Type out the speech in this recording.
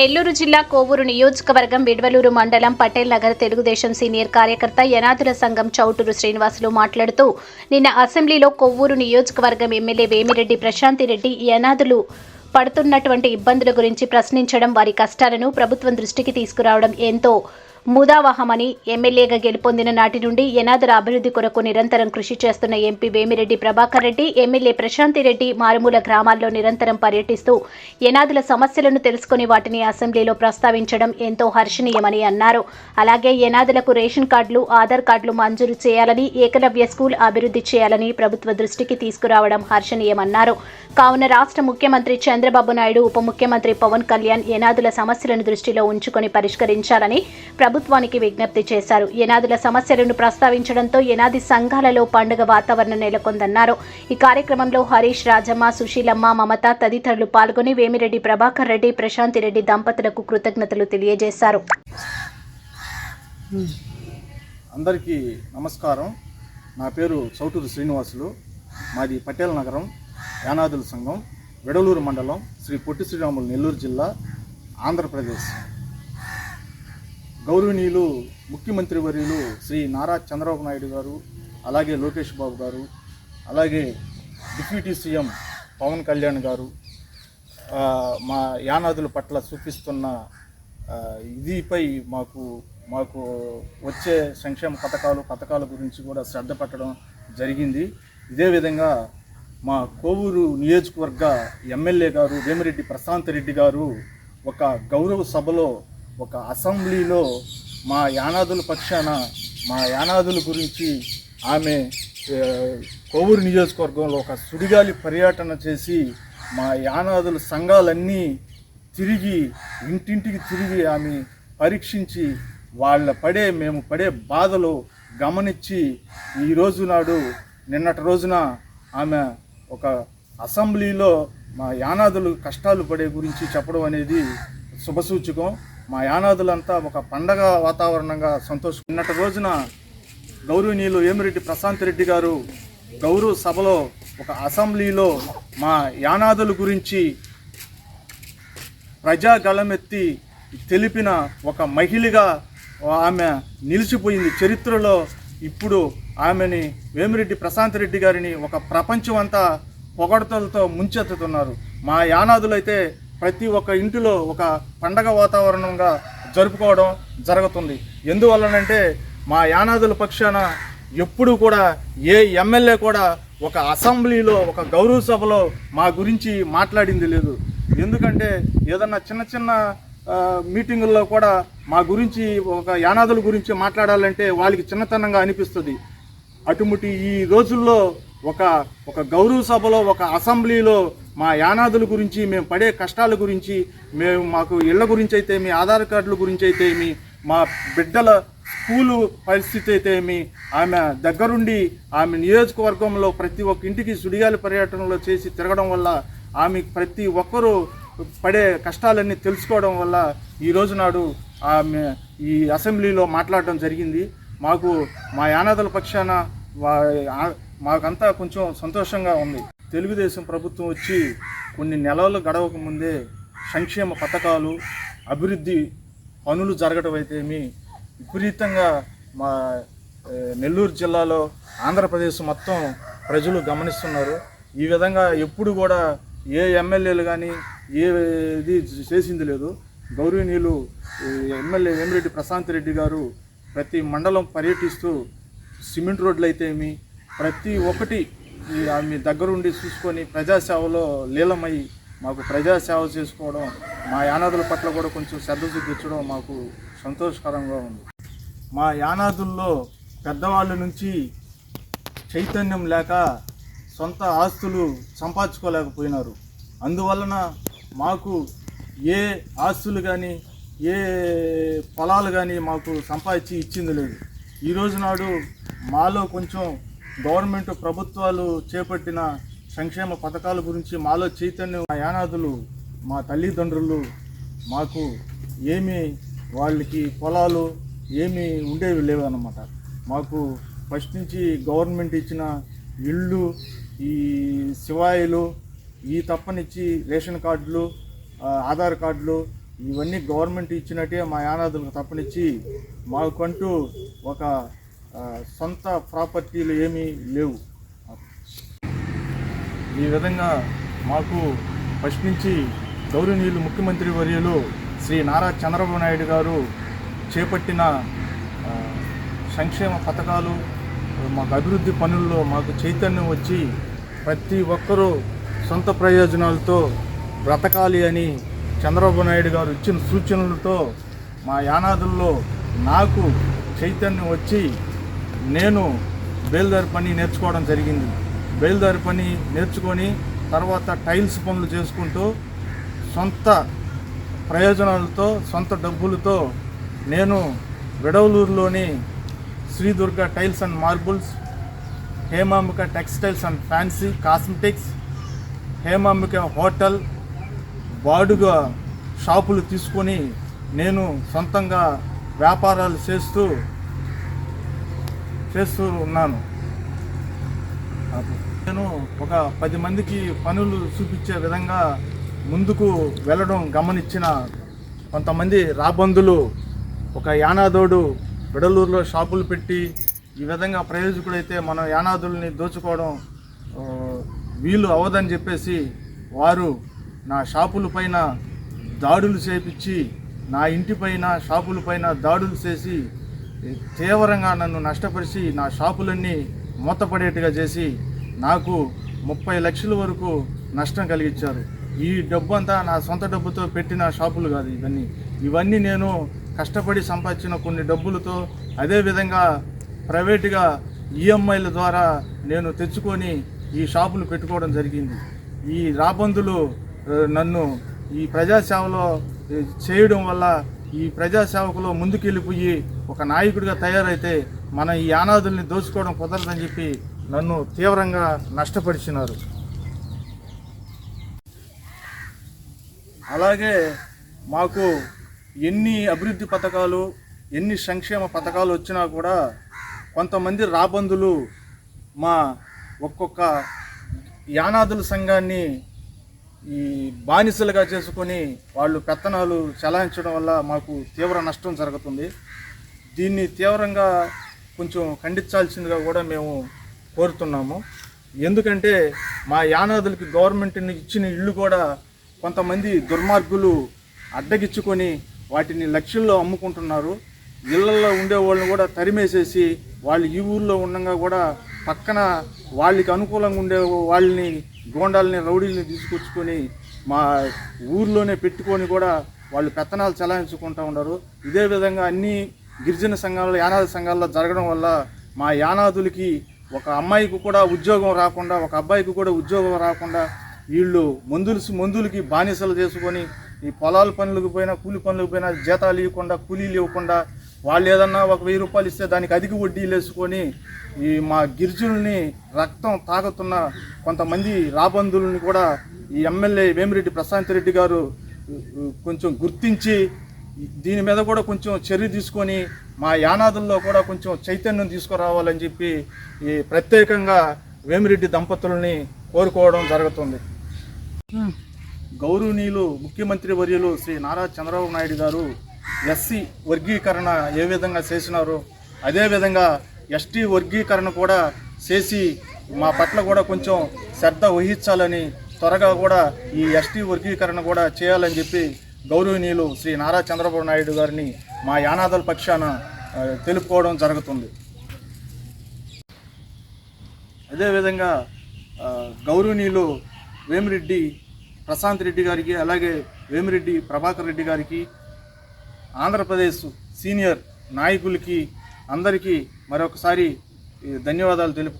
నెల్లూరు జిల్లా కోవూరు నియోజకవర్గం విడ్వలూరు మండలం పటేల్ నగర్ తెలుగుదేశం సీనియర్ కార్యకర్త యనాదుల సంఘం చౌటూరు శ్రీనివాసులు మాట్లాడుతూ నిన్న అసెంబ్లీలో కోవూరు నియోజకవర్గం ఎమ్మెల్యే వేమిరెడ్డి ప్రశాంతిరెడ్డి యనాదులు పడుతున్నటువంటి ఇబ్బందుల గురించి ప్రశ్నించడం, వారి కష్టాలను ప్రభుత్వం దృష్టికి తీసుకురావడం ఎంతో ముదావహమని, ఎమ్మెల్యేగా గెలుపొందిన నాటి నుండి యనాదుల అభివృద్ధి కొరకు నిరంతరం కృషి చేస్తున్న ఎంపీ వేమిరెడ్డి ప్రభాకర్ రెడ్డి, ఎమ్మెల్యే ప్రశాంతిరెడ్డి మారుమూల గ్రామాల్లో నిరంతరం పర్యటిస్తూ యనాదుల సమస్యలను తెలుసుకుని వాటిని అసెంబ్లీలో ప్రస్తావించడం ఎంతో హర్షణీయమని అన్నారు. అలాగే యనాదులకు రేషన్ కార్డులు, ఆధార్ కార్డులు మంజూరు చేయాలని, ఏకలవ్య స్కూల్ అభివృద్ధి చేయాలని ప్రభుత్వ దృష్టికి తీసుకురావడం హర్షణీయమన్నారు. కావున రాష్ట్ర ముఖ్యమంత్రి చంద్రబాబు నాయుడు, ఉప ముఖ్యమంత్రి పవన్ కళ్యాణ్ యనాదుల సమస్యలను దృష్టిలో ఉంచుకొని పరిష్కరించాలని ప్రభుత్వానికి విజ్ఞప్తి చేశారు. యనాదుల సమస్యలను ప్రస్తావించడంతో యనాది సంఘాలలో పండుగ వాతావరణం నెలకొందన్నారు. ఈ కార్యక్రమంలో హరీష్, రాజమ్మ, సుశీలమ్మ, మమత తదితరులు పాల్గొని వేమిరెడ్డి ప్రభాకర్ రెడ్డి, ప్రశాంతిరెడ్డి దంపతులకు కృతజ్ఞతలు తెలియజేశారు. అందరికీ నమస్కారం. నా పేరు చౌటూరు శ్రీనివాసులు. మాది పటేల్ నగరం యానాదుల సంఘం, విడవలూరు మండలం, శ్రీ పొట్టి శ్రీరాములు, నెల్లూరు జిల్లా, ఆంధ్రప్రదేశ్. గౌరవనీయులు ముఖ్యమంత్రి వర్యులు శ్రీ నారా చంద్రబాబు నాయుడు గారు, అలాగే లోకేష్ బాబు గారు, అలాగే డిప్యూటీ సీఎం పవన్ కళ్యాణ్ గారు మా యానాదుల పట్ల చూపిస్తున్న ఇదిపై మాకు వచ్చే సంక్షేమ పథకాల గురించి కూడా శ్రద్ధ పెట్టడం జరిగింది. ఇదే విధంగా మా కోవూరు నియోజకవర్గ ఎమ్మెల్యే గారు వేమిరెడ్డి ప్రశాంతిరెడ్డి గారు ఒక గౌరవ సభలో, ఒక అసెంబ్లీలో మా యానాదుల పక్షాన, మా యానాదుల గురించి ఆమె కోవూరు నియోజకవర్గంలో ఒక సుడిగాలి పర్యటన చేసి మా యానాదుల సంఘాలన్నీ తిరిగి, ఇంటింటికి తిరిగి ఆమె పరీక్షించి మేము పడే బాధలు గమనించి ఈరోజు నాడు, నిన్నటి రోజున ఆమె ఒక అసెంబ్లీలో మా యానాదులు కష్టాలు పడే గురించి చెప్పడం అనేది శుభసూచకం. మా యానాదులంతా ఒక పండగ వాతావరణంగా నిన్నటి రోజున గౌరవనీయులు వేమిరెడ్డి ప్రశాంతిరెడ్డి గారు గౌరవ సభలో, ఒక అసెంబ్లీలో మా యానాదుల గురించి ప్రజాగళమెత్తి తెలిపిన ఒక మహిళగా ఆమె నిలిచిపోయింది చరిత్రలో. ఇప్పుడు ఆమెని, వేమిరెడ్డి ప్రశాంతిరెడ్డి గారిని ఒక ప్రపంచం అంతా పొగడతలతో ముంచెత్తుతున్నారు. మా యానాదులైతే ప్రతి ఒక్క ఇంటిలో ఒక పండగ వాతావరణంగా జరుపుకోవడం జరుగుతుంది. ఎందువల్లనంటే మా యానాదుల పక్షాన ఎప్పుడు కూడా ఏ ఎమ్మెల్యే కూడా ఒక అసెంబ్లీలో, ఒక గౌరవ సభలో మా గురించి మాట్లాడింది లేదు. ఎందుకంటే ఏదన్నా చిన్న మీటింగుల్లో కూడా మా గురించి, ఒక యానాదుల గురించి మాట్లాడాలంటే వాళ్ళకి చిన్నతనంగా అనిపిస్తుంది. అటుముటి ఈ రోజుల్లో ఒక గౌరవ సభలో, ఒక అసెంబ్లీలో మా యానాదుల గురించి, మేము పడే కష్టాల గురించి, మాకు ఇళ్ల గురించి అయితే ఏమి, ఆధార్ కార్డుల గురించి అయితే ఏమి, మా బిడ్డల స్కూలు పరిస్థితి అయితే ఏమి, ఆమె దగ్గరుండి ఆమె నియోజకవర్గంలో ప్రతి ఒక్క ఇంటికి సుడిగాలి పర్యటనలో చేసి తిరగడం వల్ల, ఆమె ప్రతి ఒక్కరూ పడే కష్టాలన్నీ తెలుసుకోవడం వల్ల ఈరోజు నాడు ఆమె ఈ అసెంబ్లీలో మాట్లాడడం జరిగింది. మా యానాదుల పక్షాన మాకంతా కొంచెం సంతోషంగా ఉంది. తెలుగుదేశం ప్రభుత్వం వచ్చి కొన్ని నెలలు గడవక ముందే సంక్షేమ పథకాలు, అభివృద్ధి పనులు జరగడం అయితేమి విపరీతంగా మా నెల్లూరు జిల్లాలో, ఆంధ్రప్రదేశ్ మొత్తం ప్రజలు గమనిస్తున్నారు. ఈ విధంగా ఎప్పుడు కూడా ఏ ఎమ్మెల్యేలు కానీ ఇది చేసింది లేదు. గౌరవనీయులు ఎమ్మెల్యే వేమిరెడ్డి ప్రశాంతిరెడ్డి గారు ప్రతి మండలం పర్యటిస్తూ సిమెంట్ రోడ్లు అయితేమి ప్రతి ఒక్కటి ఆమె దగ్గరుండి చూసుకొని ప్రజాసేవలో లీలమై మాకు ప్రజాసేవ చేసుకోవడం, మా యానాదుల పట్ల కూడా కొంచెం శ్రద్ధ చూపించడం మాకు సంతోషకరంగా ఉంది. మా యానాదుల్లో పెద్దవాళ్ళ నుంచి చైతన్యం లేక సొంత ఆస్తులు సంపాదించుకోలేకపోయినారు. అందువలన మాకు ఏ ఆస్తులు కానీ, ఏ పొలాలు కానీ మాకు సంపాదించి ఇచ్చింది లేదు. ఈరోజు నాడు మాలో కొంచెం గవర్నమెంట్, ప్రభుత్వాలు చేపట్టిన సంక్షేమ పథకాల గురించి మాలో చైతన్యం, మా యానాదులు, మా తల్లిదండ్రులు మాకు ఏమీ, వాళ్ళకి పొలాలు ఏమీ ఉండేవి లేవన్నమాట. మాకు ఫస్ట్ నుంచి గవర్నమెంట్ ఇచ్చిన ఇళ్ళు, ఈ శివాయిలు, ఈ తప్పనిచ్చి రేషన్ కార్డులు, ఆధార్ కార్డులు, ఇవన్నీ గవర్నమెంట్ ఇచ్చినట్టే మా యానాదులకు తప్పనిచ్చి మాకంటూ ఒక సొంత ప్రాపర్టీలు ఏమీ లేవు. ఈ విధంగా మాకు ఫస్ట్ నుంచి గౌరవనీయులు ముఖ్యమంత్రి వర్యులు శ్రీ నారా చంద్రబాబు నాయుడు గారు చేపట్టిన సంక్షేమ పథకాలు, మాకు అభివృద్ధి పనుల్లో మాకు చైతన్యం వచ్చి ప్రతి ఒక్కరూ సొంత ప్రయోజనాలతో బ్రతకాలి అని చంద్రబాబు నాయుడు గారు ఇచ్చిన సూచనలతో మా యానాదుల్లో నాకు చైతన్యం వచ్చి నేను బేల్దారి పని నేర్చుకోవడం జరిగింది. బేల్దారి పని నేర్చుకొని తర్వాత టైల్స్ పనులు చేసుకుంటూ సొంత ప్రయోజనాలతో సొంత డబ్బులతో నేను విడవలూరులోని Shri Durga tiles and marbles, Hemambika textiles and fancy cosmetics, Hemambika hotel, బాడుగా షాపులు తీసుకొని నేను సొంతంగా వ్యాపారాలు చేస్తూ ఉన్నాను. నేను ఒక 10 మందికి పనులు చూపించే విధంగా ముందుకు వెళ్ళడం గమనించిన కొంతమంది రాబందులు ఒక యానాదోడు విడలూరులో షాపులు పెట్టి ఈ విధంగా ప్రయోజకుడైతే మన యానాదుల్ని దోచుకోవడం వీలు అవదని చెప్పేసి వారు నా షాపుల పైన దాడులు చేపించి నా ఇంటిపైన షాపుల పైన దాడులు చేసి తీవ్రంగా నన్ను నష్టపరిచి నా షాపులన్నీ మూతపడేట్టుగా చేసి నాకు 30 లక్షల వరకు నష్టం కలిగించారు. ఈ డబ్బు అంతా నా సొంత డబ్బుతో పెట్టిన షాపులు కాదు ఇవన్నీ నేను కష్టపడి సంపాదించిన కొన్ని డబ్బులతో, అదేవిధంగా ప్రైవేటుగా ఈఎంఐల ద్వారా నేను తెచ్చుకొని ఈ షాపులు పెట్టుకోవడం జరిగింది. ఈ రాబందులు నన్ను ఈ ప్రజాసేవలో చేయడం వల్ల ఈ ప్రజాసేవకులో ముందుకెళ్ళిపోయి ఒక నాయకుడిగా తయారైతే మన ఈ యానాదుల్ని దోచుకోవడం కుదరదని చెప్పి నన్ను తీవ్రంగా నష్టపరిచినారు. అలాగే మాకు ఎన్ని అభివృద్ధి పథకాలు, ఎన్ని సంక్షేమ పథకాలు వచ్చినా కూడా కొంతమంది రాబందులు మా ఒక్కొక్క యానాదుల సంఘాన్ని ఈ బానిసలుగా చేసుకొని వాళ్ళు పెత్తనాలు చెలాయించడం వల్ల మాకు తీవ్ర నష్టం జరుగుతుంది. దీన్ని తీవ్రంగా కొంచెం ఖండించాల్సిందిగా కూడా మేము కోరుతున్నాము. ఎందుకంటే మా యానాదులకి గవర్నమెంట్ ఇచ్చిన ఇళ్ళు కూడా కొంతమంది దుర్మార్గులు అడ్డగిచ్చుకొని వాటిని లక్షల్లో అమ్ముకుంటున్నారు. ఇళ్లలో ఉండే వాళ్ళని కూడా తరిమేసేసి వాళ్ళు ఈ ఊర్లో ఉండగా కూడా పక్కన వాళ్ళకి అనుకూలంగా ఉండే వాళ్ళని, గోండాలని, రౌడీలని తీసుకొచ్చుకొని మా ఊర్లోనే పెట్టుకొని కూడా వాళ్ళు పెత్తనాలు చెలాయించుకుంటూ ఉన్నారు. ఇదే విధంగా అన్ని గిరిజన సంఘాల్లో, యానాది సంఘాల్లో జరగడం వల్ల మా యానాదులకి ఒక అమ్మాయికి కూడా ఉద్యోగం రాకుండా, ఒక అబ్బాయికి కూడా ఉద్యోగం రాకుండా వీళ్ళు మందులకి బానిసలు చేసుకొని ఈ పొలాల పనులకు పోయినా, కూలి పనులకు పోయినా జీతాలు ఇవ్వకుండా, కూలీలు ఇవ్వకుండా, వాళ్ళు ఏదన్నా ఒక 1000 రూపాయలు ఇస్తే దానికి అధిక వడ్డీలు వేసుకొని ఈ మా గిరిజనుల్ని రక్తం తాగుతున్న కొంతమంది రాబందుల్ని కూడా ఈ ఎమ్మెల్యే వేమిరెడ్డి ప్రశాంత్ రెడ్డి గారు కొంచెం గుర్తించి దీని మీద కూడా కొంచెం చర్య తీసుకొని మా యానాదుల్లో కూడా కొంచెం చైతన్యం తీసుకురావాలని చెప్పి ఈ ప్రత్యేకంగా వేమిరెడ్డి దంపతులని కోరుకోవడం జరుగుతుంది. గౌరవనీయులు ముఖ్యమంత్రి వర్యులు శ్రీ నారా చంద్రబాబు నాయుడు గారు ఎస్సీ వర్గీకరణ ఏ విధంగా చేసినారో అదేవిధంగా ఎస్టీ వర్గీకరణ కూడా చేసి మా పట్ల కూడా కొంచెం శ్రద్ధ వహించాలని, త్వరగా కూడా ఈ ఎస్టీ వర్గీకరణ కూడా చేయాలని చెప్పి గౌరవనీయులు శ్రీ నారా చంద్రబాబు నాయుడు గారిని మా యానాదుల పక్షాన తెలుపుకోవడం జరుగుతుంది. అదేవిధంగా గౌరవనీయులు వేమిరెడ్డి ప్రశాంత్ రెడ్డి గారికి, అలాగే వేమిరెడ్డి ప్రభాకర్ రెడ్డి గారికి, ఆంధ్రప్రదేశ్ సీనియర్ నాయకులకి అందరికీ మరొకసారి ధన్యవాదాలు తెలుపు